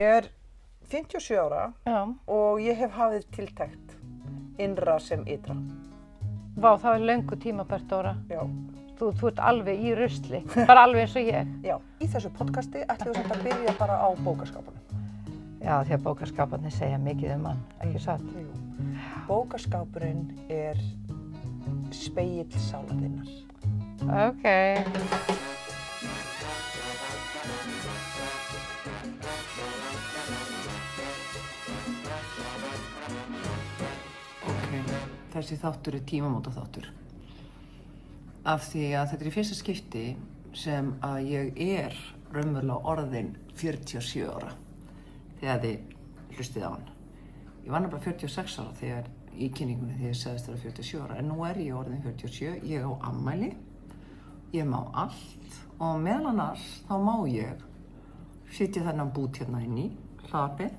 Ég 57 ára Já. og ég hef hafið tiltekt innra sem ytra. Vá, það löngu tímabært, Dóra. Já. Þú ert alveg í rusli, bara alveg eins og ég. Já. Í þessu podcasti ætlum við samt að byrja bara á bókaskápunum. Já, því að bókaskáparnir segja mikið mann, ekki satt? Jú. Bókaskápurinn spegill sálar þinnar. Okay. Þessi þáttur tímamótaþáttur. Af því að þetta í fyrsta skipti sem að ég raunverulega orðin 47 ára þegar þið hlustið á hann. Ég var nefnilega 46 ára þegar í kynningunni þegar ég sagðist vera 47 ára, en nú ég orðin 47, ég á afmæli, ég má allt og meðal annars þá má ég sitja þennan bút hérna inn í hlaðvarpið.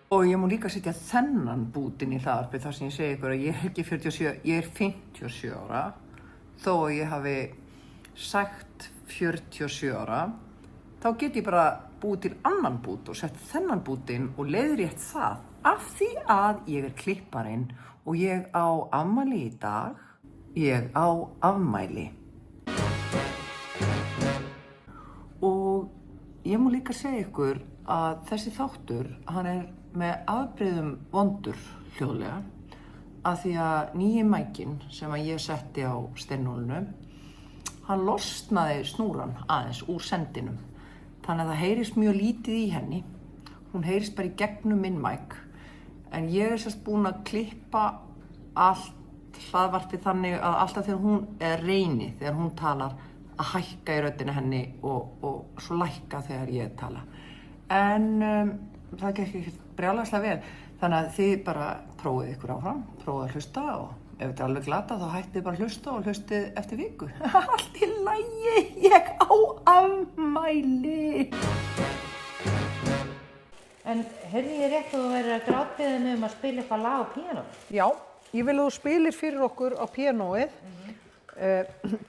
Og ég má líka setja þennan bútinn í hlaðvarpið þar sem ég segi ykkur að ég ekki 47, ég 57 ára. Þó að ég hafi sagt 47 ára, þá get ég bara búið til annan bút og sett þennan bútinn og leiðrétt það. Af því að ég klipparinn og ég á afmæli í dag, ég á afmæli. Og ég má líka segja ykkur að þessi þáttur, hann með afbrigðum vondur hljóðlega af því að nýji mækinn sem að ég setti á steinólinu, hann losnaði snúran aðeins úr sendinum. Þannig að það heyrist mjög lítið í henni. Hún heyrist bara í gegnum minn mæk. En ég sérst búin að klippa allt hlaðvarpið þannig að alltaf þegar hún reyni, þegar hún talar, að hækka í röddina henni og svo lækka þegar ég tala. En það gekk ekki brjálæðislega vel, þannig að þið bara prófið ykkur áfram, prófið að hlusta og ef þetta alveg glata þá hættið bara að hlusta og hlustið eftir viku. Allt í lagi, ég á afmæli! En heyrði ég rétt að þú verið að grátbiðja mig að spila eitthvað lag á píanó? Já, ég vil að þú spilir fyrir okkur á píanóið.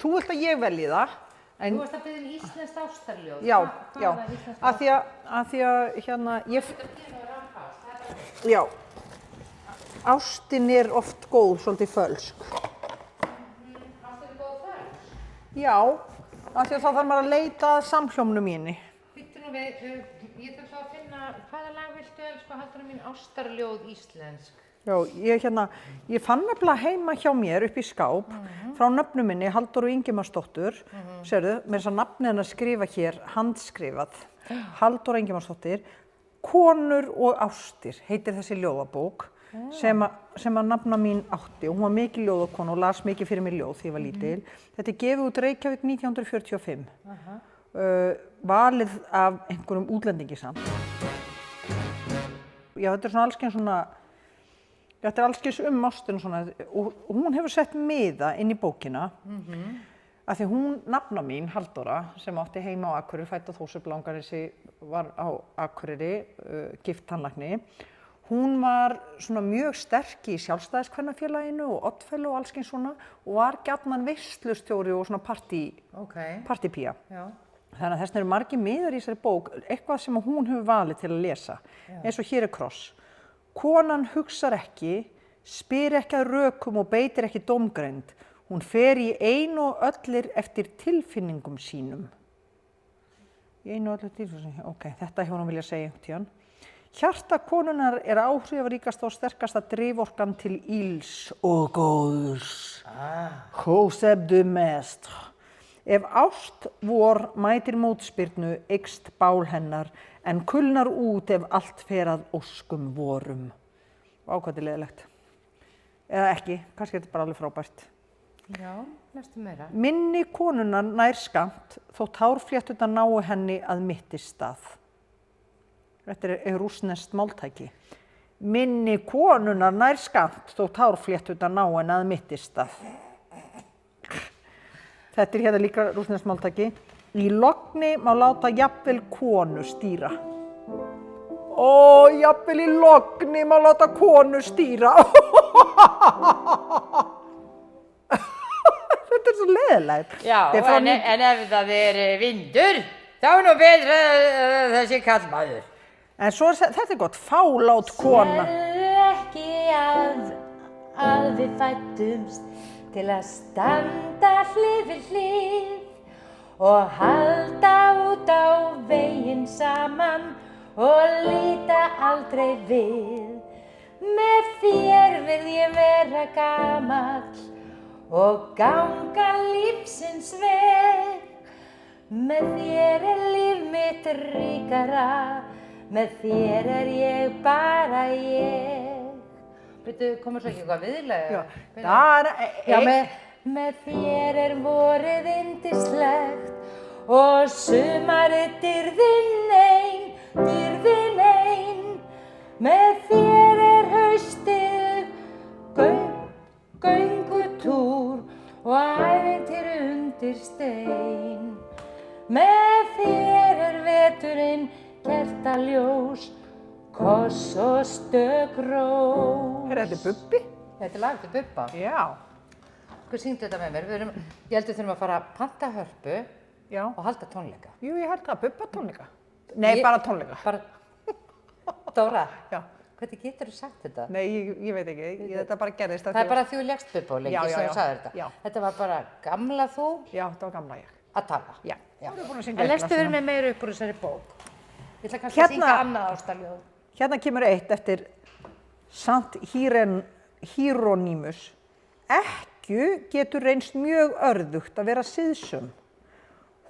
Þú vilt að ég velji það. En, þú varst að biðja íslenskt ástarljóð. Já, Hvað já. var íslenskt Af því að hérna, já, ástin oft góð, svolítið fölsk. Ástin góð fölsk? Já, af því að þá þarf maður að leita að samhljómnum mínu. Býttu nú við, ég þarf svo að finna, hvaða lag viltu elsku Halldóra mín ástarljóð íslensk? Já, ég fann nefnilega heima hjá mér upp í skáp frá nöfnum minni, Halldóru Ingimarsdóttur, sérðu, með þess að nafnið hennar skrifa hér, handskrifað, Halldóra Ingimarsdóttir, Konur og ástir, heitir þessi ljóðabók sem að nafna mín átti og hún var mikil ljóðakona og las mikið fyrir mig ljóð þegar ég var lítil. Þetta gefið út Reykjavík 1945, valið af einhverjum útlendingi samt. Já, þetta svona allsken svona, þetta allsken ástin svona og hún hefur sett miða inn í bókina af því hún, nafna mín, Halldóra, sem átti heima á Akureyri, fædd á Þórshöfn, Langanesi, var á Akureyri, gift tannlækni. Hún var svona mjög sterk í sjálfstæðiskvennafélaginu og oddfellow og allsken svona og var gjarnan veislustjóri og svona partípía. Já. Þannig að þess eru margir miðar í þessari bók, eitthvað sem hún hefur valið til að lesa. Eins og hér kross. Konan hugsar ekki, spyr ekki að rökum og beitir ekki dómgreind. Hún fer í einu og öllir eftir tilfinningum sínum. Í einu og öllir tilfinningum, ok, þetta hefur hún viljað segja einhvern tíðan. Hjarta konunnar áhrifaríkasta og sterkasta driforkan til ills og góðs. Joseph de Maistre. Ef ást vor mætir mótspyrnu, eykst bál hennar, en kulnar út ef allt fer að óskum vorum. Ákvæði leðilegt. Eða ekki, kannski þetta bara alveg frábært. Já, lestu meira. Minni konunnar nær skammt, þótt hárflétturnar nái henni að mittistað. Þetta rússneskt máltæki. Minni konunnar nær skammt, þótt hárflétturnar nái henni að mittistað. Þetta hérna líka rússneskt máltæki. Í logni má láta jafnvel konu stýra. Ó, jafnvel í logni má láta konu stýra. Þetta svo leiðilegt. Já, en ef það vindur, þá er nú betra þessi kallmaður. En svo, þetta gott, fálát kona. Sérðu ekki að við fæddumst til að standa hlið við hlið og halda út á veginn saman og líta aldrei við. Með þér vil ég vera gamall og ganga lífsins veg. Með þér líf mitt ríkara, með þér ég bara ég. Byrju, komur svo ekki eitthvað viðlega? Já, með þér vorið yndislegt og sumarið dýrðin ein. Með þér haustið göngutúr og ævintýri undir stein. Með þér veturinn kertaljós, koss og stök rós. Þetta Bubbi? Þetta lag til Bubba. Já. Hver syngdu þetta með mér? Ég held við þurfum að fara að panta Hörpu Já. og halda tónleika. Jú, ég held það, Bubba tónleika. Nei, bara tónleika. Bara, Dóra, Já. hvernig geturðu sagt þetta? Nei, ég veit ekki, þetta bara gerðist. Það er bara því þú lékst Bubba og lengi Já, sem þú sagði þetta. já. Þetta var bara gamla þú Já, þetta var gamla ég. að tala. Já. Já. Þú eru búin að syngja En eitt lestu lag verið svona. með meira upp úr þessari bók. Ég ætla kannski að syngja annað ástarljóð. Hérna kemur eitt eftir Sant Hieronymus. Ekkju getur reynst mjög örðugt að vera siðsöm.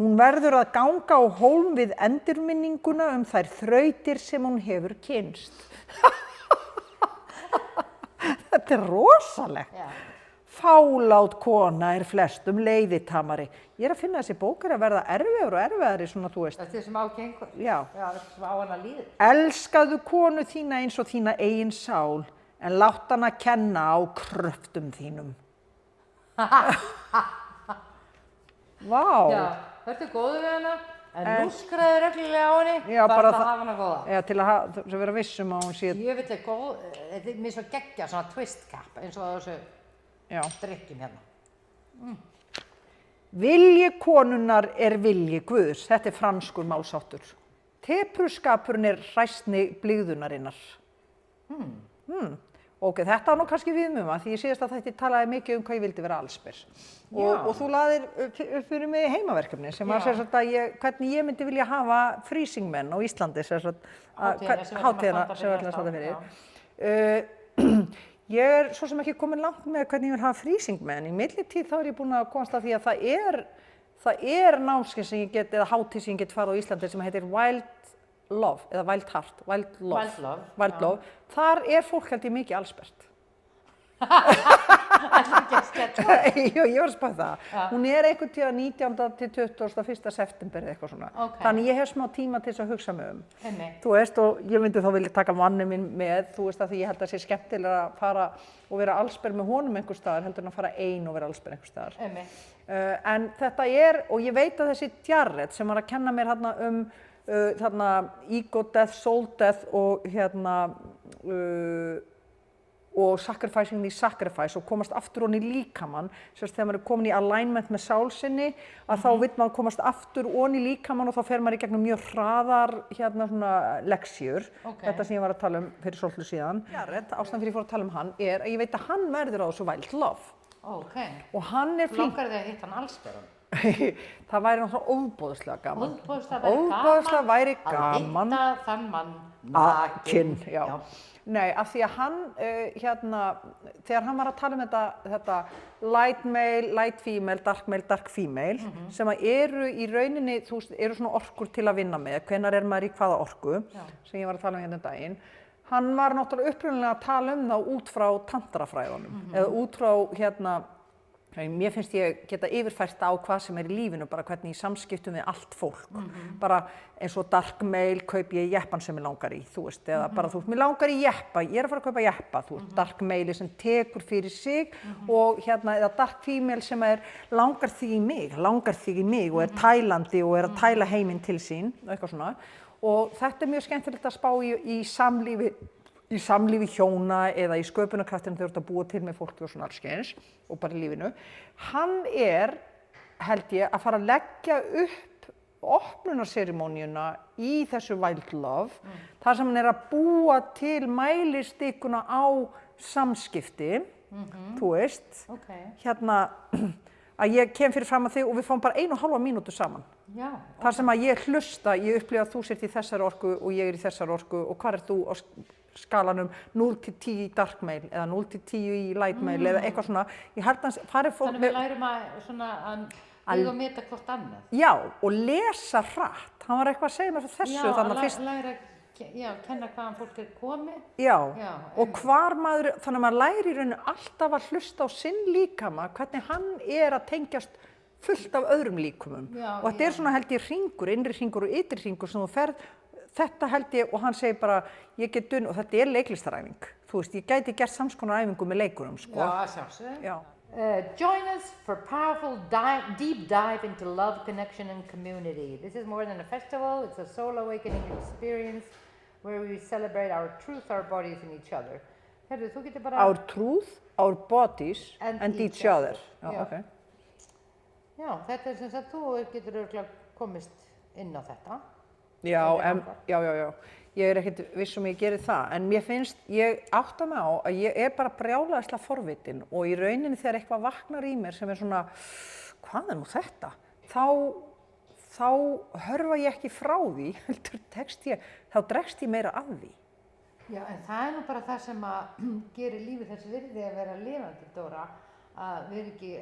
Hún verður að ganga á hólm við endurminninguna þær þrautir sem hún hefur kynnst. Þetta er rosalegt. Já. Fálát kona flestum leiðitamari. Ég að finna þessi bók að verða erfiðar og erfiðari svona, þú veist. Þetta er sem ágengur. Já. Já, þetta sem á hana líður. Elskaðu konu þína eins og þína eigin sál, en látt hana kenna á kröftum þínum. Vá. Já, þetta er góðu við hana, en lúskraðu reglulega á henni, Já, bara bara að það- hafa hana góða. Já, til að vera vissum að hún sé. Ég vil ekki góð, þetta er mér svo geggja, svona twist cap, eins og þessu Já. drikkjum hérna. Vilji konunnar vilji Guðs. Þetta er franskur málsháttur. Tepruskapurinn hræsni blygðunarinnar. Ok, þetta var nú kannski viðmuma, því ég síðast að þetta talaði mikið hvað ég vildi vera allsber. Og þú laðir upp fyrir mig heimaverkefni sem var hvernig ég myndi vilja hafa Frýsingmenn á Íslandi, hátíðina sem við ætlum að standa fyrir. Ég svo sem ekki komin langt með hvernig ég vil hafa Frýsingmenn. Í millitíð þá ég búin að komast að því að það er námskeið sem ég get, eða hátíð sem ég get farið á Íslandi sem heitir Wild Love, eða Wild Heart, Wild Love. Þar fólk held ég mikið allsbert. Jú, ég var að spá það. Hún einhvern tíma 19. til 21. september eða eitthvað svona. Okay. Þannig ég hef smá tíma til þess að hugsa mig Einmitt. Þú veist, og ég myndi þá vilja taka manni minn með, þú veist, að því ég held að sé skemmtilega að fara og vera allsber með honum einhver staðar, heldur en að fara ein og vera allsber einhver staðar. En þetta og ég veit að þessi Jarrett sem var að kenna mér þarna Ego Death, Soul Death og og Sacrificing the Sacrifice og komast aftur onni í líkamann, sérst þegar maður komin í alignment með sál sinni, að þá vill maður komast aftur onni í líkamann og þá fer maður í gegnum mjög hraðar svona leksjur, þetta sem ég var að tala fyrir svolítið síðan. Jarrett, ástæðan fyrir ég fór að tala hann að ég veit að hann verður á þessu Wild Love. Og hann flink. Langar þig að hitta hann allsberan? Það væri náttúrulega ofboðslega gaman. Ofboðslega væri gaman að hitta þann mann nakinn. Já. Nei, af því að hann, þegar hann var að tala þetta light male, light female, dark male, dark female, sem eru í rauninni, þú veist, eru svona orkur til að vinna með, hvenær maður í hvaða orku, sem ég var að tala hérna daginn. Hann var náttúrulega upprunalega að tala það út frá tantrafræðunum, eða út frá mér finnst ég geta yfirfært á hvað sem í lífinu, bara hvernig í samskiptum við allt fólk. Bara eins og dark male kaup ég jeppan sem ég langar í, þú veist, eða bara þú veist, mér langar í jeppa, ég að fara að kaupa jeppa, þú veist, dark male sem tekur fyrir sig og eða dark female sem langar þig í mig og tælandi og að tæla heiminn til sín, eitthvað svona. Og þetta mjög skemmtilegt að spá í samlífi hjóna eða í sköpunarkraftinu þegar þú ert að búa til með fólki og svona allskeins og bara í lífinu. Hann held ég, að fara að leggja upp opnunarserimóníuna í þessu Wild Love, þar sem hann að búa til mælistikuna á samskipti, þú veist, hérna að ég kem fyrir fram að þig og við fáum bara 1,5 mínútu saman. Já. Þar sem að ég hlusta, ég upplifa að þú sért í þessari orku og ég í þessari orku og hvar þú á skalanum 0 til 10 í dark mail eða 0 til 10 í light mail eða eitthvað svona. Ég held að farið fólk... Þannig við lærum að og meta hvort annað. Já, og lesa hratt. Hann var eitthvað að segja mér frá þessu þannig að fyrst... Já, kenna hvaðan fólk komið. Já, og hvar maður, þannig að maður læri í rauninu alltaf að hlusta á sinn líkama, hvernig hann að tengjast fullt af öðrum líkumum. Og þetta svona held ég hringur, innri hringur og ytri hringur sem þú ferð, þetta held ég, og hann segir bara, ég get og þetta leiklistaræfing. Þú veist, ég gæti gert sams konar æfingu með leikurum, sko. Já, sjálfsögðu. Já. Join us for powerful deep dive into love, connection and community. This is more than a festival, it's a soul awakening experience where we celebrate our truth, our bodies and each other. Herðu, þú getur bara... Our truth, our bodies and each other. Já, ok. Já, þetta sem sagt, þú getur örugglega komist inn á þetta. Já, já. Ég ekkert viss ég geri það, en mér finnst, ég átta mig á að ég bara brjálæðislega forvitin og í rauninni þegar eitthvað vaknar í mér sem svona, hvað nú þetta? Þá hörfa ég ekki frá því, þá dregst ég meira af því. Já, en það nú bara það sem að gerir lífið þessi virði að vera lifandi, Dóra, að vera ekki,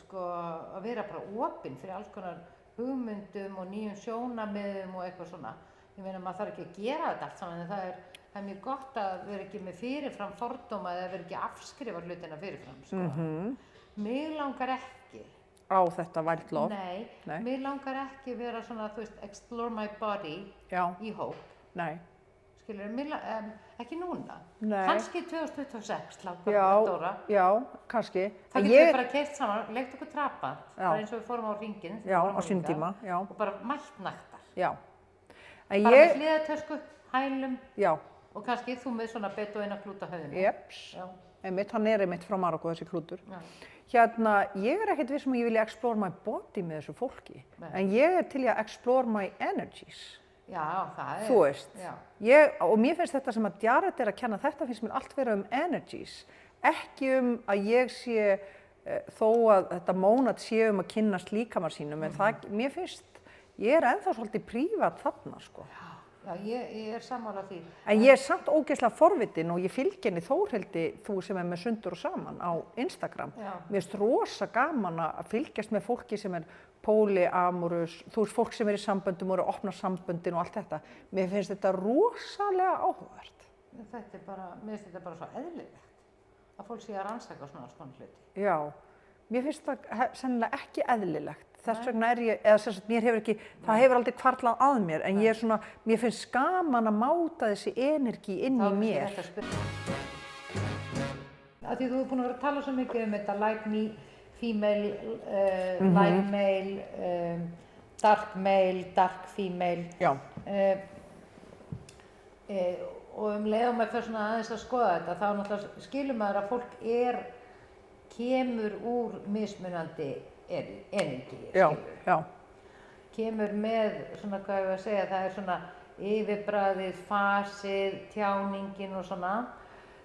sko, að vera bara opin fyrir alls konar hugmyndum og nýjum sjónarmiðum og eitthvað svona. Ég meina, maður þarf ekki að gera þetta allt saman, en það er mjög gott að vera ekki með fyrirfram fordóma eða vera ekki að afskrifa hlutina fyrirfram, sko. Mig langar ekki. Á þetta Wild Love? Nei, mig langar ekki vera svona, þú veist, explore my body í hóp. Nei. Skilurðu, ekki núna. Nei. Kannski 2026, langar Dóra. Já, kannski. Það getur við bara keyrt saman, leikt okkur trapað, bara eins og við fórum á hringinn. Já, á sínum tíma, já. Og bara mætt naktar. Já. Bara með hliðartösku, hælum. Já. Og kannski þú með svona beduína klút á höfðinu. Jeps. Einmitt, hann einmitt frá Marokkó, þessi klútur. Hérna, ég ekkert viss ég vilja explore my body með þessu fólki. En ég til að explore my energies. Já, það Þú veist. Og mér finnst þetta sem að Jared að kenna, þetta finnst mér allt vera energies. Ekki að ég sé, þó að þetta mónat sé að kynnast líkamar sínum, en það, mér finnst, ég ennþá svolítið prívat þarna, sko. Já, ég sammála því. En ég samt ógeðslega forvitin og ég fylgi henni Þórhildi, þú sem með Sundur og Saman á Instagram. Mér finnst rosa gaman að fylgjast með fólki sem polyamorous, þú veist, fólk sem í samböndum og opna samböndin og allt þetta. Mér finnst þetta rosalega áhugavert. Mér finnst þetta bara svo eðlilegt að fólk sé að rannsaka svona hluti. Já, mér finnst það sennilega ekki eðlilegt. Þess vegna mér hefur ekki, það hefur aldrei hvarflað að mér, en ég svona, mér finnst gaman að máta þessi energi inn í mér. Af því þú hefur búin að vera að tala svo mikið þetta light me, female, light male, dark male, dark female. Já. Og leið maður fyrir svona aðeins að skoða þetta, þá náttúrulega skilur maður að fólk kemur úr mismunandi energi, já. Kemur með svona, hvað ég að segja, það svona yfirbragðið, fasið, tjáningin og svona.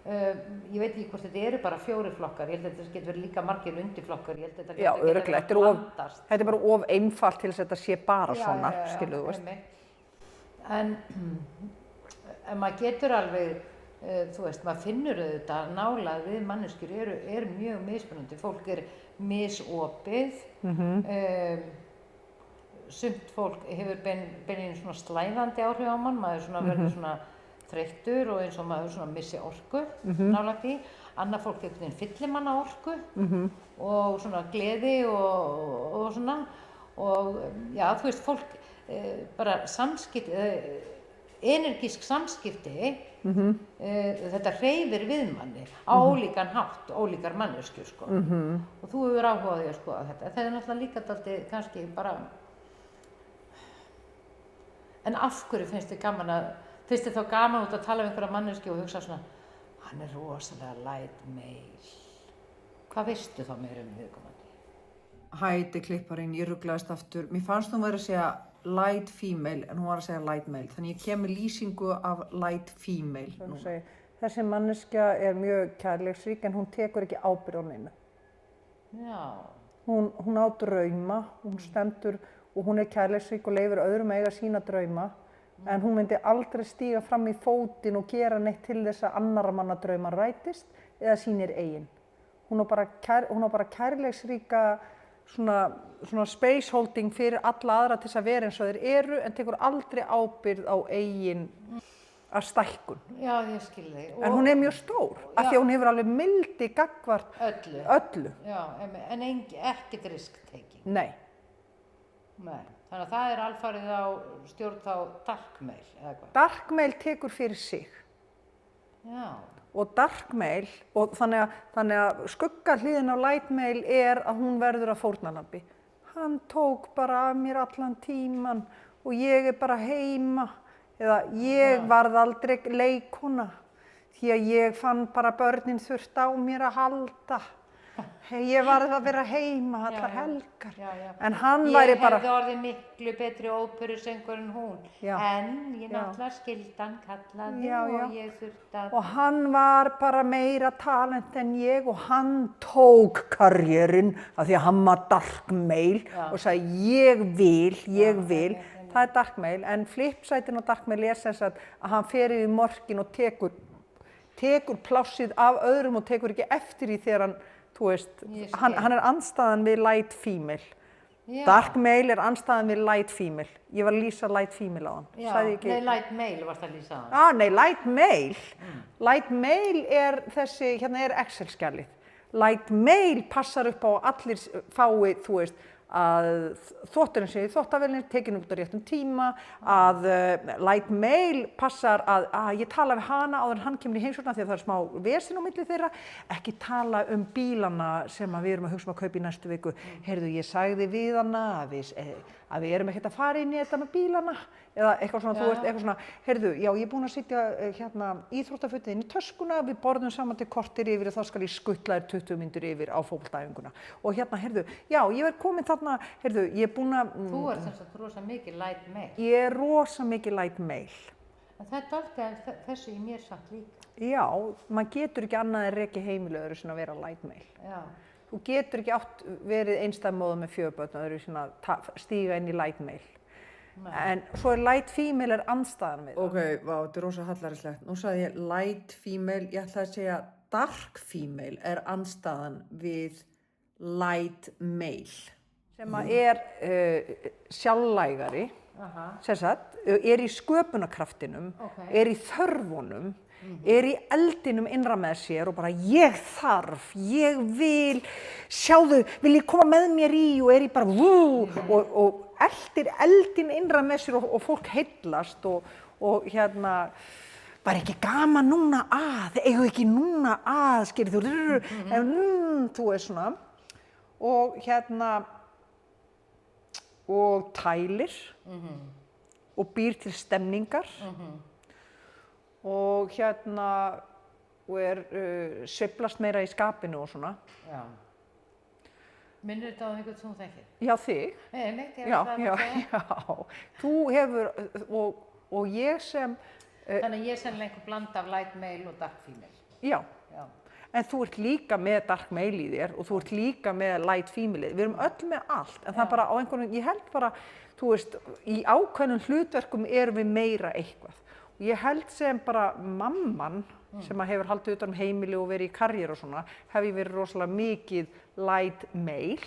Ég veit ekki hvort þetta bara 4 flokkar, ég held að þetta getur verið líka margir undirflokkar, ég held að þetta getur verið að blandast. Þetta bara of einfalt til þess að þetta sé bara svona, skiluðu, veist. En maður getur alveg, þú veist, maður finnur auðvitað nálægð við manneskjur mjög mismunandi, fólk misopið, sumt fólk hefur beinlínis svona slæðandi áhrif á mann, maður verður svona þreyttur og eins og maður svona missi orku nálægt því, annað fólk einhvern veginn fyllir manna orku og svona gleði og svona, og já, þú veist, fólk bara energísk samskipti, þetta hreyfir við manni á ólíkan hátt, ólíkar manneskjur, sko. Og þú hefur áhuga á því að skoða þetta. Það náttúrulega líka dálítið kannski bara... En af hverju finnst þið þá gaman út að tala um einhverja manneskju og hugsa svona, hann rosalega light male. Hvað veistu þá meira viðkomandi? Hætti klipparinn, ég ruglaðist aftur. Mér fannst þú verið að segja light female en hún var að segja light male. Þannig ég kem með lýsingu af light female núna. Þessi manneskja mjög kærleiksrík en hún tekur ekki ábyrgð á neinu. Já. Hún á drauma, hún stendur og hún kærleiksrík og leyfir öðrum eiga sína drauma. En hún myndi aldrei stíga fram í fótinn og gera neitt til þess að annarra manna drauma rætist eða sínir eigin. Hún á bara kærleiksríka svona space holding fyrir alla aðra til þess að vera eins og þeir eru en tekur aldrei ábyrgð á eigin að stækkun. Já, ég skil þig. En hún mjög stór, af því að hún hefur alveg mildi gagnvart öllu. Já, en ekkert risk-taking. Nei. Þannig að það alfarið á stjórn þá dark male, eða hvað? Dark male tekur fyrir sig. Já. Og dark male, og þannig að skuggahliðin á light male að hún verður að fórnarlambi. Hann tók bara af mér allan tíman og ég bara heima. Eða ég varð aldrei leikkona því að ég fann bara börnin þurft á mér að halda. Ég varð að vera heima allar helgar. En hann væri bara... Ég hefði orðið miklu betri óperusöngur en hún. En ég náttúrulega skildan kallaði og ég þurfti að... Og hann var bara meira talent en ég og hann tók karriérinn af því að hann var dark male og sagði ég vil. Það dark male, en flipsætin á dark male sem sagt að hann fer yfir morkin og tekur plássið af öðrum og tekur ekki eftir í þegar hann, þú veist, hann andstæðan við light female. Dark male andstæðan við light female. Ég var að lýsa light female á hann. Nei, light male varst að lýsa á hann. Nei, light male. Light male þessi, hérna Excel-skjalið. Light male passar upp á allir fái, þú veist, að þvotturinn sé í þvottavélinni, tekin út á réttum tíma, að light male passar að ég tala við hana áður en hann kemur í heimsókn því að það smá vesen á milli þeirra, ekki tala bílana sem við erum að hugsa að kaupa í næstu viku. Heyrðu, ég sagði við hana að við erum ekkert að fara inn í þetta með bílana eða eitthvað svona, þú veist, eitthvað svona, heyrðu, já, ég er búin að setja hérna íþróttafötin inn í töskuna, við borðum saman til kortir yfir og þá skal ég skuttla þér 20 mínútur yfir á fótboltaæfinguna. Og hérna, heyrðu, já, ég er komin þarna, heyrðu, ég er búin að... Þú sem sagt rosa mikið light male. Ég er rosa mikið light male. En það dálítið þessu í mér samt líka. Já, maður getur ekki annað en reki heimili öðru sinna að vera light male. Já. Þú getur ekki verið einstæðmóða með 4 börn öðru sinna stíga inn í light male. En svo light female andstæðan við það. Ok, þetta rosa hallærislegt. Nú sagði ég light female, ég ætlaði að segja dark female andstæðan við light male. Sem að sjálflægari, sem sagt, í sköpunarkraftinum, í þörfunum, í eldinum innra með sér og bara ég þarf, ég vil, sjáðu, vil ég koma með mér í og í bara og eldir eldin innra með sér og fólk heillast og hérna, var ekki gaman núna eigum ekki núna skilur þú veist svona og hérna og tælir og býr til stemningar og hérna og sveiflast meira í skapinu og svona. Já. Minnir þetta á einhvern sem þú þekkir? Já, þig. Nei, já. Þú hefur, og ég sem... Þannig að ég er sennilega einhver bland af light male og dark female. Já. En þú ert líka með dark male í þér og þú ert líka með light female. Við erum öll með allt, en það bara á einhvern veginn, ég held bara, þú veist, í ákveðnum hlutverkum erum við meira eitthvað. Og ég held sem bara mamman, sem hefur haldið utan heimili og verið í karriér og svona, hef ég verið rosalega mikið light male.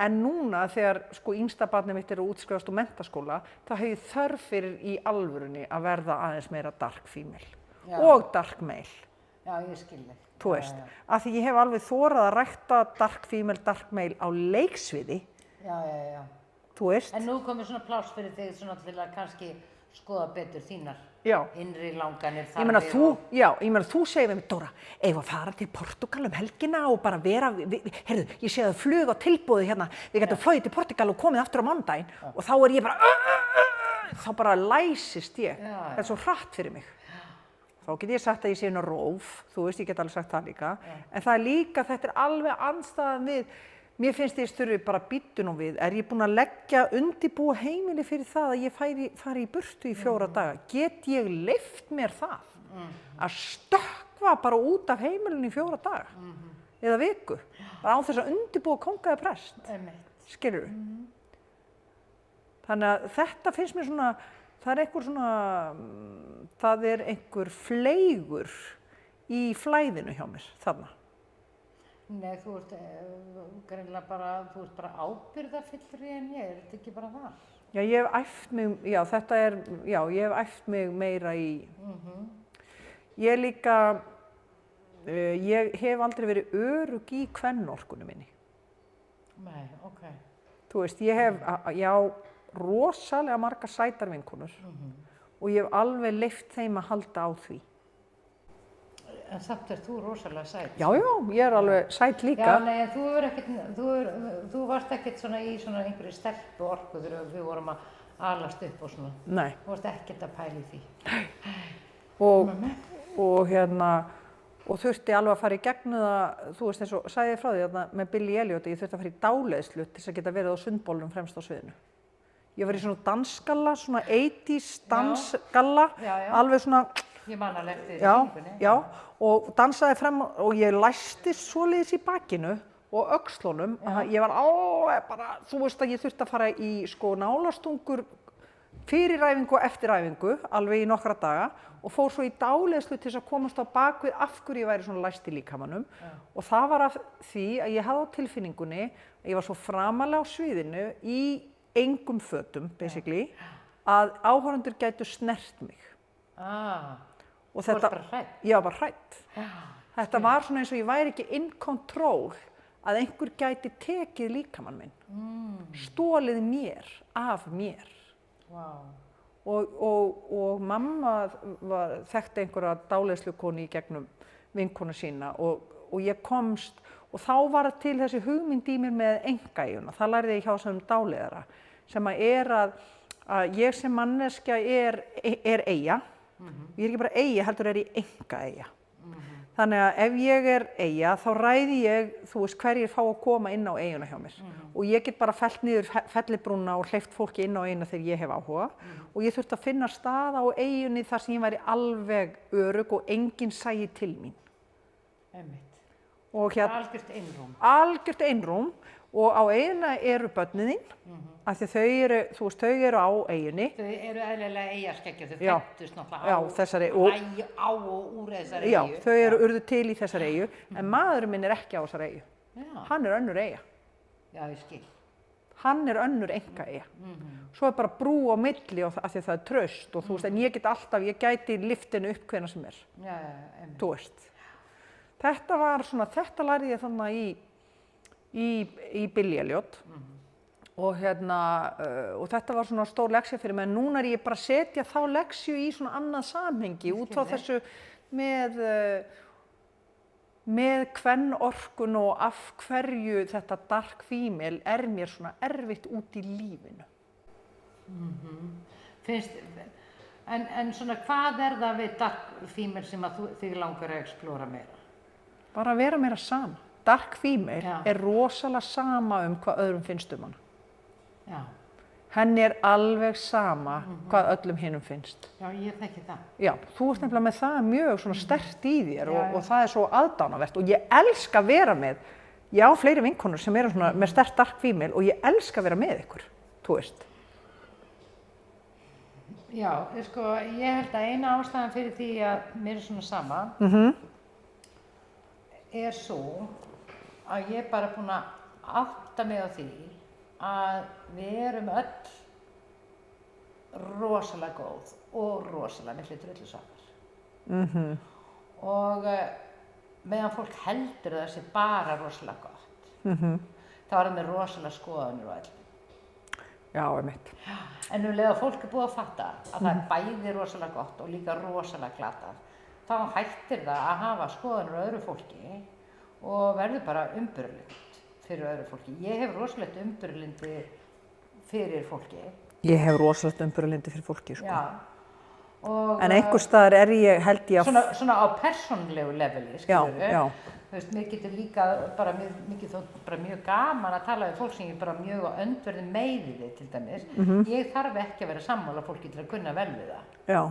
En núna þegar sko yngsta barnið mitt að útskrifast úr menntaskóla, þá hef ég þörf fyrir í alvörunni að verða aðeins meira dark female og dark male. Já, ég skil þig. Þú veist, af því ég hef alveg þorað að rækta dark female, dark male á leiksviði. Já. Þú veist. En nú komið svona pláss fyrir þig svona til að kannski skoða betur þínar innri langanir þarfir. Ég meina þú segir við mig, Dóra, eigum að fara til Portúgal helgina og bara vera, heyrðu, ég sé að flug á tilboði hérna, við getum flogið til Portúgal og komið aftur á mánudaginn og þá er ég bara, þá bara læsist ég, þetta er svo hratt fyrir mig. Þá get ég sagt að ég sé róf, þú veist, ég get alveg sagt það líka, en það er líka, þetta er alveg andstæðan við mér finnst ég styrri bara býttu nú við, ég búin að leggja undirbúa heimili fyrir það að ég fari í burtu í 4 daga? Get ég leyft mér það? Að stökkva bara út af heimilinu í 4 daga? Eða viku? Bara án þess að undirbúa kónga eða prest? Skilurðu? Þannig að þetta finnst mér svona, það er einhver fleygur í flæðinu hjá mér, þarna. Nei, þú ert greinilega bara, ábyrgðarfyllri en ég, er þetta ekki bara það? Já, ég hef æft mig, ég hef æft mig meira í, ég líka, ég hef aldrei verið örugg í kvennorkunni minni. Nei, ok. Þú veist, ég hef, rosalega margar sætar vinkonur og ég hef alveg leyft þeim að halda á því. En samt þú rosalega sæt. Já, ég er alveg sæt líka. Já, nei, þú varst ekkert svona í svona einhverju stelpu orku þegar við vorum að alast upp og svona. Nei. Þú varst ekkert að pæla í því. Og þurfti alveg að fara í gegnum það, þú veist eins og sagði ég frá því með Billy Elliot, ég þurfti að fara í dáleiðslu til þess að geta verið á sundbólnum fremst á sviðinu. Ég var í svona dansgalla, svona 80s dansgalla, alveg svona... Ég man alveg eftir því. Já, og dansaði frem og ég læstist svoleiðis í bakinu og öxlunum. Ég var alveg bara, þú veist að ég þurfti að fara í sko nálastungur fyrir æfingu og eftir æfingu, alveg í nokkra daga og fór svo í dáleiðslu til þess að komast á bakvið af hverju ég væri svona læst í líkamanum. Og það var af því að ég hafði á tilfinningunni að ég var svo framalega á sviðinu í engum fötum, basically, að áhorfendur gætu snert mig. Og þú varst bara hrædd? Ég var bara hrædd. Þetta var svona eins og ég væri ekki in control að einhver gæti tekið líkamann minn. Stolið mér, af mér. Wow. Og mamma þekkti einhverja dáleiðslukonu í gegnum vinkonu sína og ég komst og þá var til þessi hugmynd í mér með einkaeyjuna. Það lærði ég hjá þessum dáleiðara sem að ég sem manneskja er eyja. Ég er ekki bara eyja, heldur er ég einkaeyja. Þannig að ef ég er eyja þá ræði ég, þú veist, hverjir fá að koma inn á eyjuna hjá mér. Og ég get bara fellt niður fellibrúna og hleypt fólki inn á eyjuna þegar ég hef áhuga. Og ég þurfti að finna stað á eyjunni þar sem ég væri alveg örugg og enginn sæi til mín. Einmitt. Algjört einrúm. Algjört einrúm og á eyjuna eru börnin þín, af því þau eru á eyjunni. Þau eru eðlilega eyjarskeggja, þau fæddust náttúrulega á og úr þessari eyju. Já, þau urðu til í þessari eyju, en maðurinn minn er ekki á þessari eyju. Hann er önnur eyja. Já, ég skil. Hann er önnur einkaeyja. Svo er bara brú á milli af því það er traust og þú veist, en ég gæti lyftinu upp hvenær sem er. Já, einmitt. Þú veist. Þetta lærði ég þannig í Billy Elliot og þetta var svona stór leksja fyrir mig, en núna er ég bara að setja þá leksju í svona annað samhengi út frá þessu með kvennorkun og af hverju þetta dark female er mér svona erfitt út í lífinu. En svona hvað er það við dark female sem að þig langar að explora meira? Bara að vera meira sama. Dark female er rosalega sama hvað öðrum finnst hana. Já. Henni er alveg sama hvað öllum hinum finnst. Já, ég þekki það. Já, þú ert nefnilega með það mjög svona sterkt í þér og það er svo aðdánavert og ég elska að vera með, ég á fleiri vinkonur sem eru svona með sterkt dark female og ég elska að vera með ykkur, þú veist. Já, sko, ég held að eina ástæðan fyrir því að mér er svona sama er svo að ég er bara búin að átta mig á því að við erum öll rosalega góð og rosalega miklu drullusvampar. Og meðan fólk heldur að það sé bara rosalega gott, þá er það með rosalega skoðanir og öll. Já, einmitt. En leið að fólk er búið að fatta að það er bæði rosalega gott og líka rosalega glatað, þá hættir það að hafa skoðanir á öðru fólki og verður bara umburðarlynd fyrir öðru fólki. Ég hef rosalegt umburðarlyndi fyrir fólki. Ég hef rosalegt umburðarlyndi fyrir fólki, sko. Já, En einhvers staðar ég, held ég að... Svona á persónulegu leveli, skilur við. Já. Þú veist, mér getur líka bara mjög gaman að tala við fólk sem ég bara mjög á öndverði meiði við, til dæmis. Ég þarf ekki að vera sammála fólki til að kunna vel við það. Já.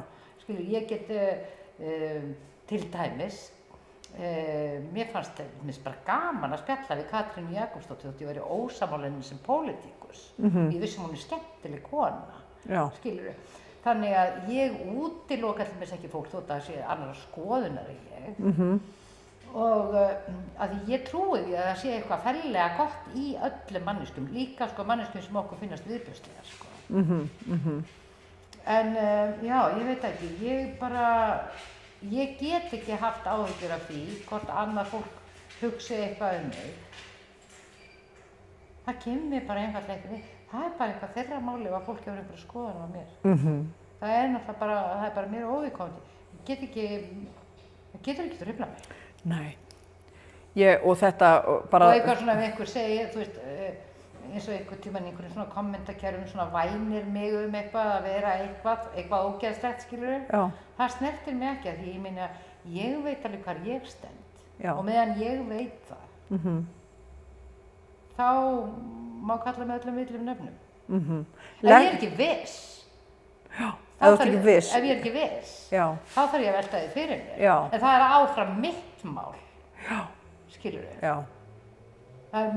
Skilur, ég get til dæmis, mér fannst bara gaman að spjalla við Katrínu Jakobsdóttur þótt ég væri ósammála henni sem pólitíkus. Ég vissum hún er skemmtileg kona, skilur við. Þannig að ég útiloka til mér ekki fólk þótt að það sé annarra skoðunar en ég. Og að ég trúi því að það sé eitthvað ferlega gott í öllum manneskjum, líka sko manneskjum sem okkur finnast viðbjóðslegar, sko. En já, ég veit ekki, ég get ekki haft áhyggjur af því hvort annað fólk hugsi eitthvað mig. Það kemur mér bara einfaldlega ekki við. Það er bara eitthvað þeirra máli ef að fólk hefur einhverja skoðun á mér. Það er náttúrulega bara mér óviðkomandi. Það getur ekki trufla mig. Nei. Og þetta bara... Og eitthvað svona ef einhver segir, þú veist, eins og einhvern tímann í einhverjum svona kommentakerfum svona vænir mig eitthvað að vera eitthvað ógeðslegt, skilurðu. Já. Það snertir mig ekki, því ég meina, ég veit alveg hvar ég stend. Já. Og meðan ég veit það, þá má kalla mig öllum villum nöfnum. Ef ég er ekki viss. Já. Ef ég er ekki viss, þá þarf ég að velta því fyrir mér. Já. En það er áfram mitt mál. Já. Skilurðu? Já.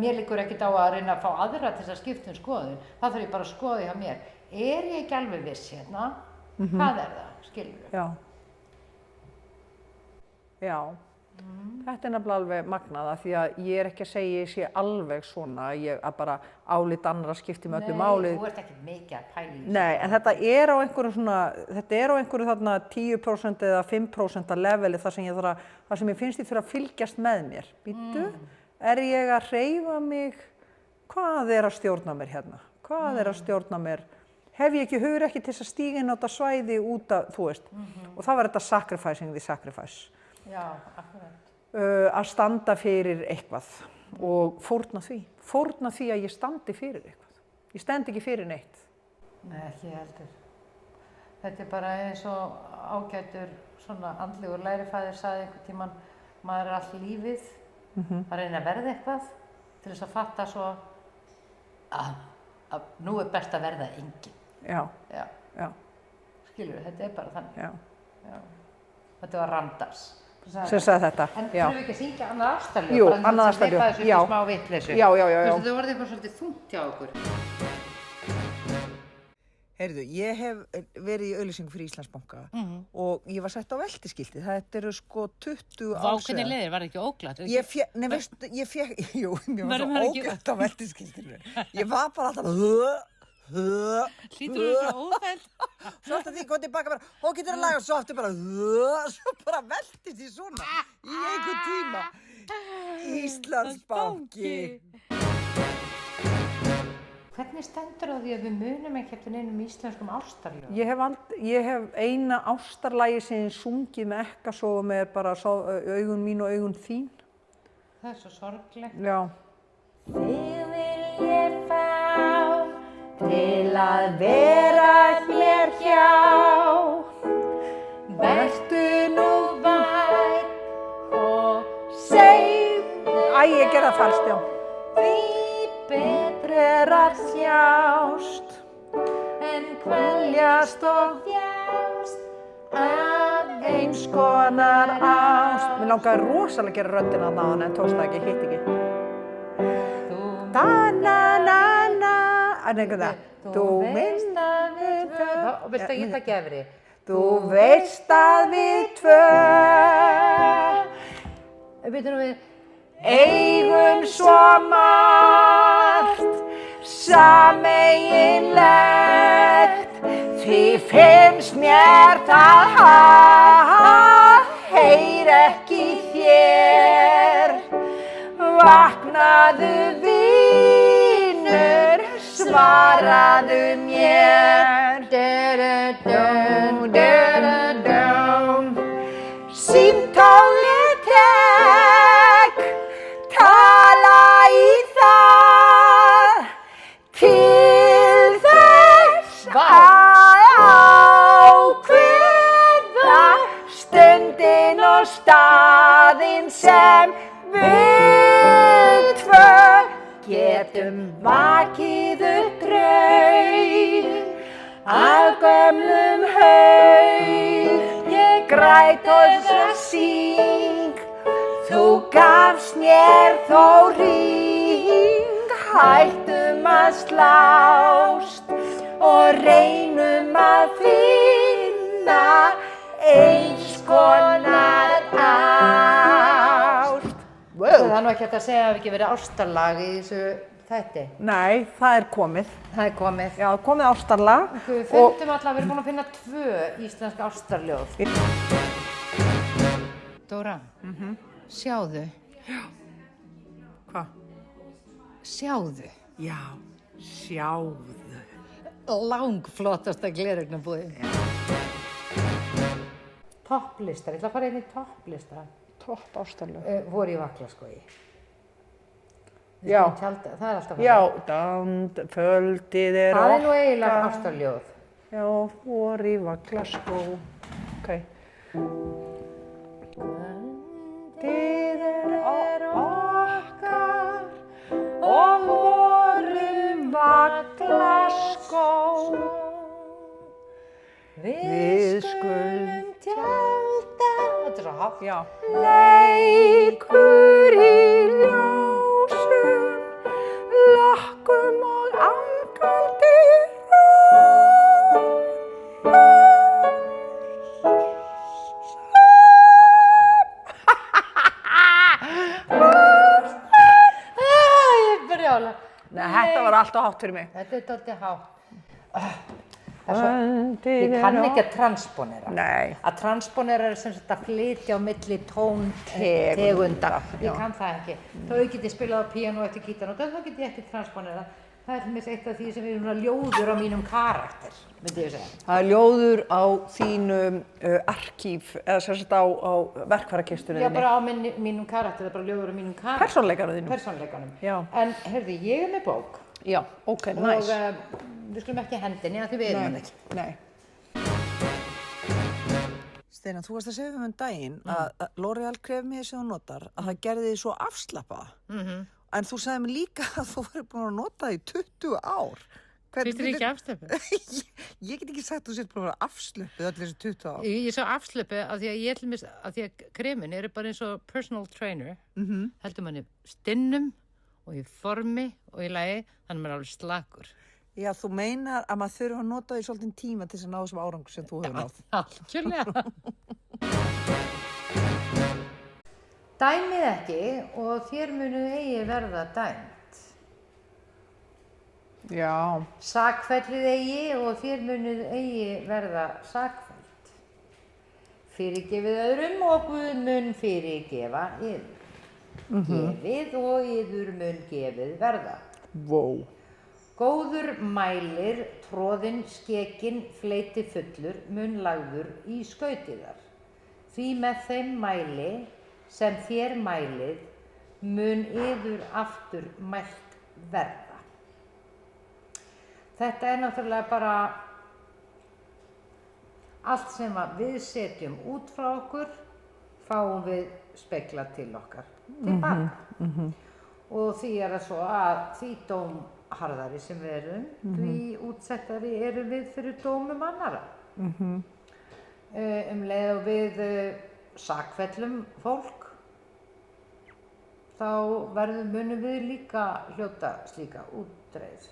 Mér liggur ekkert á að reyna að fá aðra til að skipta skoðun. Það þarf ég bara að skoða hjá mér. Er ég ekki alveg viss hérna? Hvað er það? Skilurðu? Já. Já. Þetta er nefnilega alveg magnað af því að ég er ekki að segja ég sé alveg svona, að bara álit annarra skipti með öllu máli. Nei, þú ert ekki mikið að pæla í þessu. Nei, en þetta er á einhverju þarna 10% eða 5% leveli þar sem ég finnst ég þurfa að fylgjast með mér. Bíddu, er ég að hreyfa mig? Hvað er að stjórna mér hérna? Hvað er að stjórna mér? Hef ég ekki hugrekki til að stíga inn á þetta svæði út af, þú veist, og það var þetta sacrificing the sacrifice. Já, akkurat. Að standa fyrir eitthvað og fórna því að ég standi fyrir eitthvað. Ég stend ekki fyrir neitt. Nei, ekki heldur. Þetta er bara eins og ágætur svona andlegur lærifaðir sagði einhvern tímann, maður er allt lífið að reyna að verða eitthvað til þess að fatta svo að nú er best að verða enginn. Já. Skilurðu, þetta er bara þannig. Já. Þetta var Randers. Sem sagði þetta, en þurfum við ekki að syngja annað ástarljóð? Jú, annað ástarljóð, já. Þessu upp smá vitleysu. Já. Þú veist, það voruð eitthvað svolítið þungt hjá okkur. Heyrðu, ég hef verið í auglýsingu fyrir Íslandsbanka og ég var sett á veltiskilti. Þetta eru sko 20 ár. Vá, hvernig leiðir, var það ekki óglatt? Jú, mér var svo óglatt á veltiskiltinu. Ég var bara alltaf Hlýtur þú svo óþægt? Svo alltaf því kom tilbaka bara, og getur að laga og svo aftur bara, svo bara veltist ég svona í einhvern tíma. Íslandsbanki. Hvernig stendur á því að við munum ekki eftir neinum íslenskum ástarljóðum? Ég hef eina ástarlagi sem ég sungið með ekkasogum er bara augun mín og augun þín. Það er svo sorglegt. Já. Þig vil ég fá til að vera hér hjá. Vertu nú vænn og segð. Ég gerði það falskt, já. Því betri er að þjást en kveljast og þjást af eins konar ást. Mér langaði rosalega að gera röddina þarna áðan en tókst það ekki, hitt ekki. Þú veist að við tvö. Og viltu að ég það gefri? Þú veist að við tvö. Býtum við. Eigum svo margt sameiginlegt. Því finnst mér það heyr ekki þér. Vaknaðu vinur, svaraðu mér. Símtólið tek, tala í það til þess að ákveða staðinn sem við tvö getum vakið upp draug af gömlum haug. Ég græt og þess syng, þú gafst mér þó hring. Hættum að slást og reynum að finna eins konar ást. Það er nú ekki hægt að segja að það hafi ekki verið ástarlag í þessu þætti. Nei, það er komið. Það er komið. Já, komið ástarlag. Við fundum alltaf, við erum búin að finna 2 íslensk ástarljóð. Dóra, sjáðu. Hvað? Sjáðu. Já, sjáðu. Langflottasta gleraugnabúðin. Topplistar, ég ætla að fara inn í topplista. Topp ástarlag. Voru í Vaklaskógi. Já. Tjalda, það er alltaf Já, kvöldið er Það er nú eiginlega ástarljóð. Já, voru í Vaklaskó. Ok. Kvöldið er okkar og vorum Vaklaskó. Við skulum tjalda. Þetta er svo hátt. Já. Leikur í ljósum, lokkum og angandi Ég er brjála. Nei, þetta var alltaf hátt fyrir mig. Þetta er dálítið hátt. Ég kann ekki að transponera. Nei. Að transponera er sem sagt að flytja á milli tóntegunda. Ég kann það ekki. Þá get ég spilað á píanó eftir gítarnót, þá get ég ekki transponera. Það er mér eitt af því sem er ljóður á mínum karakter, myndi ég segja. Það er ljóður á þínum arkíf, eða sem sagt á verkfærakistunni Já, þinni. bara á mínum karakter, það er bara ljóður á mínum karakter. Persónuleikanum þínum. Persónuleikanum. Já. En, heyrðu, ég er með bók. Já, ok, Og nice. við skulum ekki hendinni, af því við erum hann ekki. Nei. Steina, þú varst að segja um daginn að L'Oreal kremið sem þú notar, að það gerði þig svo afslappaða. En þú sagði mér líka að þú væri búin að nota það í 20 ár. Finnst þér ekki afslöpu? Ég get ekki sagt að þú sért búin að vera afslöpuð allir þessi 20 ár. Ég sá afslöpu af því að ég ætlum að því að kremin eru bara eins og personal trainer. Heldur manni stinnum og í formi og í lagi, þannig maður er alveg slakur. Já, þú meinar að maður þurfa að nota því svolítið tíma til þess að ná þessum árangur sem þú hefur náð. Algjörlega. Dæmið ekki og þér munuð eigi verða dæmt. Já. Sakfellið eigi og þér munuð eigi verða sakfellt. Fyrirgefið öðrum og Guð mun fyrirgefa yður. Gefið og yður mun gefið verða. Wow. Góður mælir, troðinn, skekinn, fleiti fullur, mun lagður í skautiðar. Því með þeim mæli sem þér mælið mun yður aftur mælt verða. Þetta er náttúrulega bara allt sem við setjum út frá okkur, fáum við speglað til okkar tilbaka. Og því er það svo að því dómharðari sem við erum, því útsettari erum við fyrir dómum annara. Leið og við sakfellum fólk, þá munum við líka hljóta slíka útreið.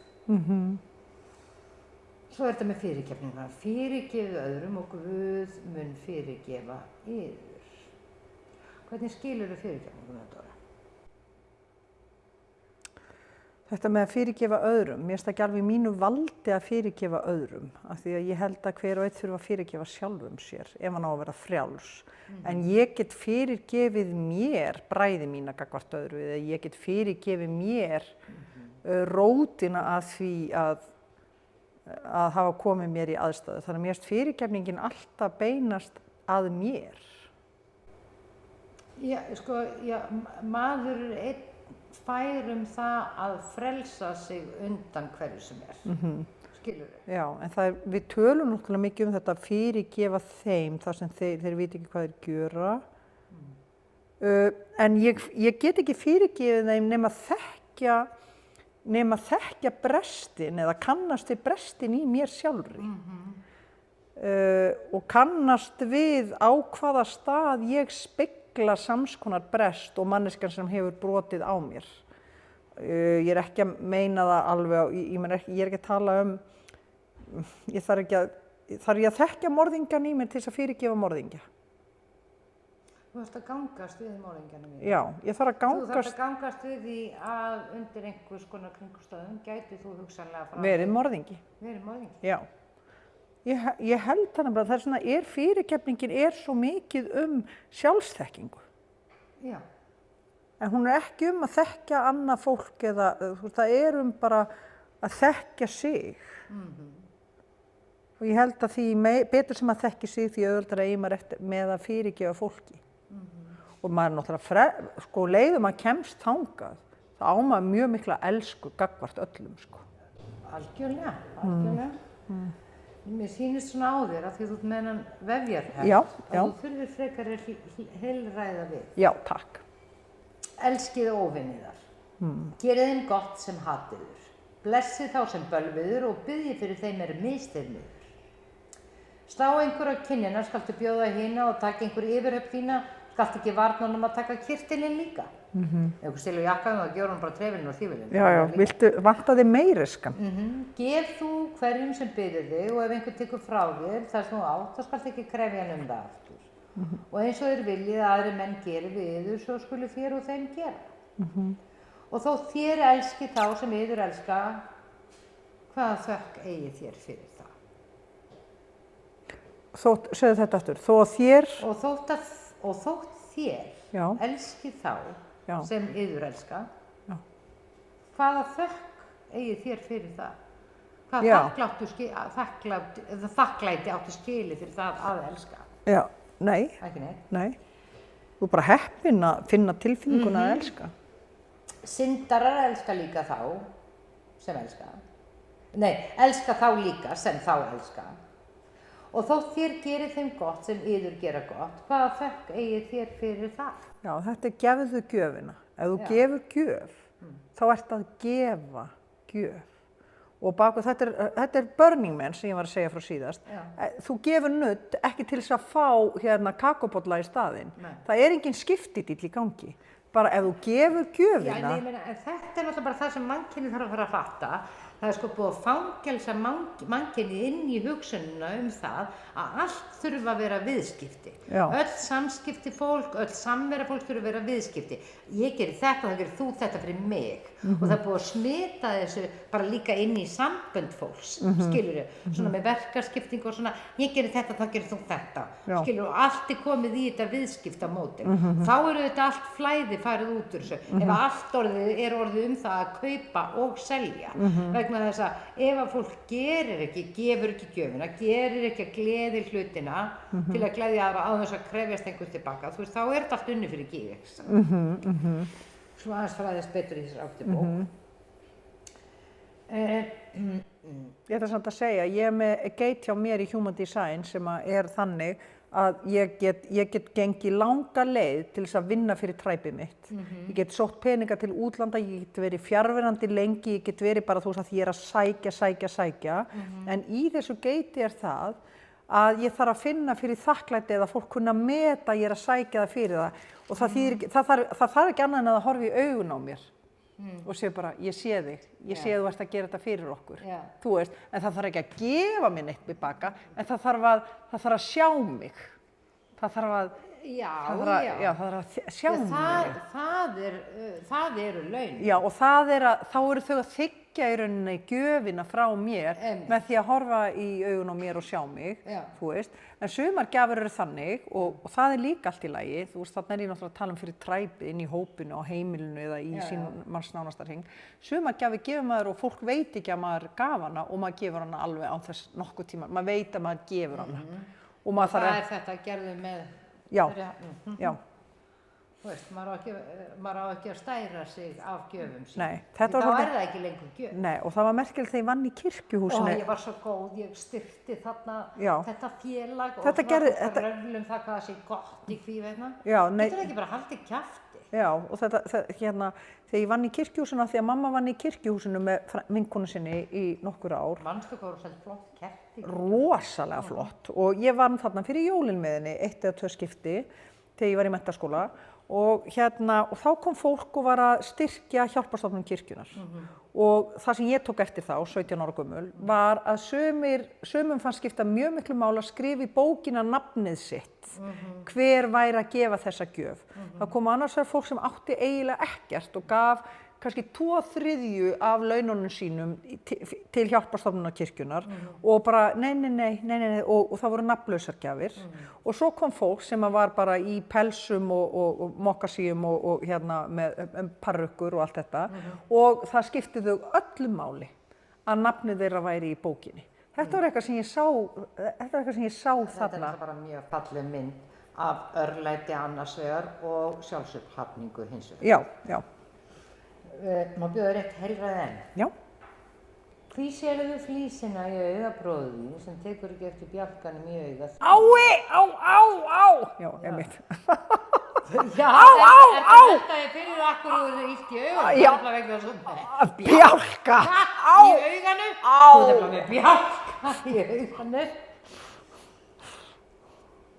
Svo er þetta með fyrirgefninguna. Fyrirgefið öðrum og Guð mun fyrirgefa yður. Hvernig skilurðu fyrirgefninguna, Dóra? Þetta með að fyrirgefa öðrum, mér finnst það ekki alveg í mínu valdi að fyrirgefa öðrum, af því að ég held að hver og einn þurfa að fyrirgefa sjálfum sér ef hann á að vera frjáls. En ég get fyrirgefið mér bræði mína gagnvart öðru, eða ég get fyrirgefið mér rótina að því að hafa komið mér í aðstæðu. Þannig að mér finnst fyrirgefningin alltaf beinast að mér. Já, sko, maður er einn fær það að frelsa sig undan hverju sem er. Skilurðu? Já, en við tölum náttúrulega mikið um þetta að fyrirgefa þeim þar sem þeir viti ekki hvað þeir gjöra En ég get ekki fyrirgefið þeim nema þekkja brestin eða kannast við brestin í mér sjálfri. Og kannast við á hvaða stað ég spegla samskonar brest og manneskjan sem hefur brotið á mér. Ég er ekki að meina það alveg, ég er ekki að tala þarf ég að þekkja morðingjan í mér til þess að fyrirgefa morðingja. Þú þarft að gangast við morðingjanum í. Já, ég þarf að Þú þarft gangast að gangast við því að undir einhvers konar kringumstæðum gæti þú hugsanlega verið morðingi. Verið morðingi. Já. Ég held þannig bara, þess vegna fyrirgefningin svo mikið sjálfsþekkingu. Já. En hún ekki að þekkja annað fólk eða það bara að þekkja sig. Og ég held að því betur sem að þekki sig því auðvitað eigi maður með að fyrirgefa fólki. Og maður náttúrulega, leiðum að kemst þangað, það á maður mjög mikla elsku gagnvart öllum, Algjörlega. Mér sýnist svona á þér að því þú ert með hennan vefjarheft. Já. Að þú þurfir frekar heilræða við. Já, takk. Elskið óvinniðar. Gerið þeim gott sem hatiður. Blessið þá sem bölviður og biðjið fyrir þeim misþyrmiður. Slá einhverja kinnina, skaltu bjóða hina og taka einhver yfirhöfn þína, skaltu ekki varna honum að taka kyrtilinn líka. Ef þú stilur jakkanum þá gjör hann bara trefilinn og þýfilinn. Já, vantaði meiriskan. Gef þú hverjum sem biður þig og ef einhver tekur frá þér það sem þú átt, þá skaltu ekki krefja hann það aftur. Og eins og þeir viljið að aðrir menn geri við yður, svo skulu þér og þeim gera. Og þó þér elski þá sem yður elska, hvaða þökk eigið þér fyrir það? Segðu þetta aftur, þó þér... Og þótt þér elski þá sem yður elska, hvaða þökk eigið þér fyrir það? Hvaða þakklæti áttu skilið fyrir það að elska? Já, nei. Ekki neitt? Nei. Þú bara heppin að finna tilfinninguna að elska. Syndarar elska líka þá sem elska. Nei, elska þá líka sem þá elska. Og þótt þér gerir þeim gott sem yður gera gott, hvaða þökk eigið þér fyrir það? Já, þetta gefðu gjöfina. Ef þú gefur gjöf, þá ert að gefa gjöf. Og þetta Burning Man sem ég var að segja frá síðast. Þú gefur nudd ekki til þess að fá kakóbolla í staðinn. Það engin skiptidíll í gangi. Bara ef þú gefur gjöfina. Já, en þetta náttúrulega bara það sem mannkynið þarf að fara að fatta. Það búið að fangelsa mannkynið inn í hugsunina það að allt þurfa að vera viðskipti. Öll samskipti fólk, öll samvera fólk þurfa að vera viðskipti. Ég geri þetta, þá gerir þú þetta fyrir mig. Og það búið að smita þessu bara líka inn í sambönd fólks, skilurðu? Svona með verkaskiptingu og svona, ég geri þetta, þá gerir þú þetta. Skilurðu, og allt komið í þetta viðskiptamódel. Þá þetta allt flæði farið út úr þessu. Ef allt orðið það að kaupa og selja. Vegna þess að ef að fólk gefur ekki gjöfina, gerir ekki að gleði hlutina til að gleðja aðra á þess að krefjast einhvern tilbaka, þá þetta allt unni fyrir gíg. Svo aðeins fræðast betur í þessar áttu bók. Ég ætla samt að segja, ég er með geit hjá mér í Human Design sem þannig að ég get gengið langa leið til þess að vinna fyrir træpið mitt. Ég get sótt peninga til útlanda, ég get verið fjarverandi lengi, ég get verið bara að ég er að sækja. En í þessu geiti það að ég þarf að finna fyrir þakklæti eða fólk kunna meta að ég er að sækja það fyrir það. Og það þarf ekki annað en að horfa í augun á mér. Og sé bara, ég sé þig, ég sé að þú ert að gera þetta fyrir okkur. Þú veist, en það þarf ekki að gefa mér neitt tilbaka, en það þarf að sjá mig. Það þarf að sjá mig. Það eru laun. Já, og þá eru þau að þiggja í rauninni gjöfina frá mér með því að horfa í augun á mér og sjá mig, þú veist. En sumar gjafir eru þannig og það líka allt í lagi, þú veist, þarna ég náttúrulega að tala fyrir træpið inn í hópinu, á heimilinu eða í sín manns nánasta hring. Sumar gjafir gefur maður og fólk veit ekki að maður gaf hana og maður gefur hana alveg án þess nokkuð tíma. Maður veit að maður gefur hana. Og það þetta gerðu með... Já. Þú veist, maður á ekki að stæra sig af gjöfum sín. Nei, þetta var Þá svolítið- er það ekki lengur gjöf. Nei, og það var merkilegt þegar ég vann í kirkjuhúsinu. Ég var svo góð, ég styrkti þarna Já. þetta félag og Þetta gerði- þetta röflum það hvað það sé gott í kvíveina. Já, nei- Getur ekki bara haldið kjafti? Já, og hérna, þegar ég vann í kirkjuhúsinu, því að mamma vann í kirkjuhúsinu með vinkonu sinni í nokkur ár, Manstu hvað voru svolítið flott kerti? rosalega flott, og ég vann þarna fyrir jólin með henni 1 eða 2 skipti þegar ég var í menntaskóla, og þá kom fólk og var að styrkja hjálparstofnun kirkjunar. Og það sem ég tók eftir þá, 17 ára gömul, var að sumum fannst skipta mjög miklu máli að skrifa í bókina nafnið sitt, hver væri að gefa þessa gjöf. Það kom annars vegar fólk sem átti eiginlega ekkert og gaf kannski 2/3 af laununum sínum til hjálparstofnunar kirkjunar og bara nei, og það voru nafnlausar gjafir. Og svo kom fólk sem var bara í pelsum og mokkasíum og með parrukkur og allt þetta, og það skipti þau öllu máli að nafnið þeirra væri í bókinni. Þetta var eitthvað sem ég sá Þetta þarna. er bara mjög falleg mynd af örlæti annars vegar og sjálfsupphafningu hins vegar. Já. Má bjóða rétt heilræði enn. Já. Hví sérðu flísina í augabróði sem tekur ekki eftir bjálkanum í augað? Á! Já, einmitt. Já, á! Þetta er fyrir akkur og það er illt í augunum. Já. Það er vegna svona Bjálka! í auganu. Þú ert bara með bjálka í auganu.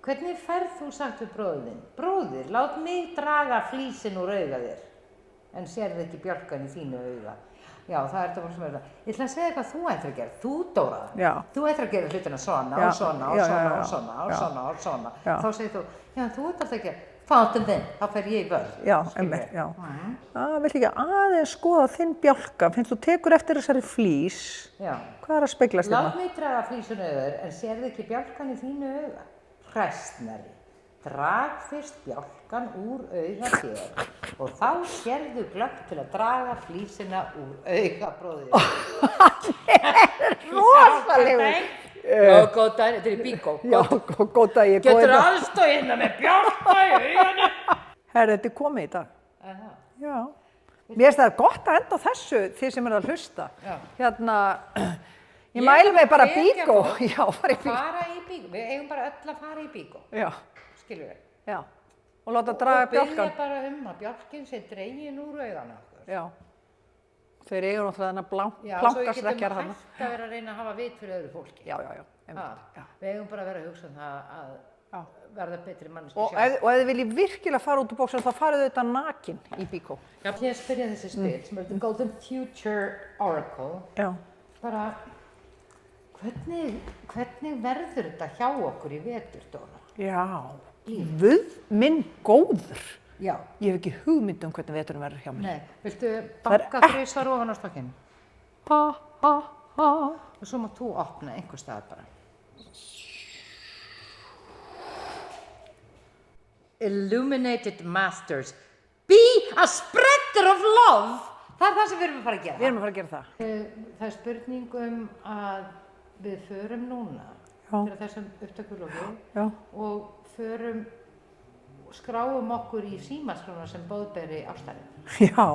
Hvernig ferð þú sagt við bróðinn? Bróðir, lát mig draga flísin úr auga þér. En sérðu ekki bjálkan í þínu auga. Já, það er þetta bara sem er það. Ég ætla að segja hvað þú ættir að gera. Þú, Dóra, Já. þú ættir að gera hlutina svona Já. og svona og Já, svona já, og já. svona og Já. svona og svona. Já. Þá segir þú, já, þú ert alltaf að gera fountain then, þá fer ég í vörð. Já, einmitt, já. Viltu ekki aðeins skoða þinn bjálka? Finnst þú tekur eftir þessari flís? Já. Hvað er að speglast Lát hérna? mig draga flísun auður en sérðu ekki bjálkan í þínu auga. Hræstnari. Drag fyrst bjálkan úr auga þér og þá sérðu glögg til að draga flísina úr auga bróðir. Rosalegur! Góð daginn, þetta er í bíkó. Já, góð dagi. Getur aðstóð hérna með bjálka í auganu? Herri, þetta er komið í dag. Já. Mér finnst það gott að enda á þessu, þið sem eru að hlusta. Já. Ég mæli mig bara hvetja bíkó. fólk. Já, fara í bíkó. Fara í bíkó. Við eigum bara öll að fara í bíkó. Já, Skilur við? já. Og láta draga Og byrja bjálkan. bara að bjálkin sé dregin úr auganu okkur. Já. Þeir eiga náttúrulega þennan Já, svo við plankasrekkjar getum þarna. hægt að vera að reyna að hafa vit fyrir öðru fólki. Já, já, já. einmitt, já. Við eigum bara að vera að hugsa um það Já. að verða betri manneski Og ef þið viljið virkilega fara út úr bóksinum, þá farið þau þetta nakin í bíkó. Já, ég spyrja þessi spil sem er The Golden Future Oracle. Já. Bara, hvernig verður þetta hjá okkur í vetur, Dóra? Já. Guð minn góður. Já. Ég hef ekki hugmynd um hvernig veturinn verður hjá mér. Nei, viltu Það er banka þrisvar ofan á stokkinn? Og svo mátt þú opna einhver staðar bara. Illuminated Masters. Be a spreader of love! Það er það sem við erum að fara að gera. Við erum að fara að gera það. Það er spurning að við förum núna fyrir þessum upptökulófi og skráum okkur í símaskrána sem boðberi ástarinnar. Já,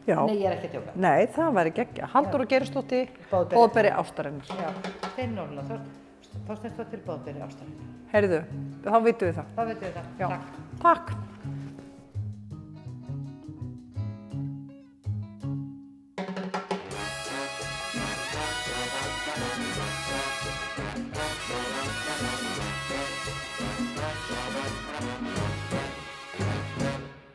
já. Nei, ég er ekki að tjóka. Nei, það væri geggja. Halldóra Geirsdóttir, boðberi ástarinnar. Já, Steinólfur Þorsteinsdóttir, boðberi ástarinnar. Heyrðu, þá vitum við það. Þá veitum við það. Já. Takk. Takk.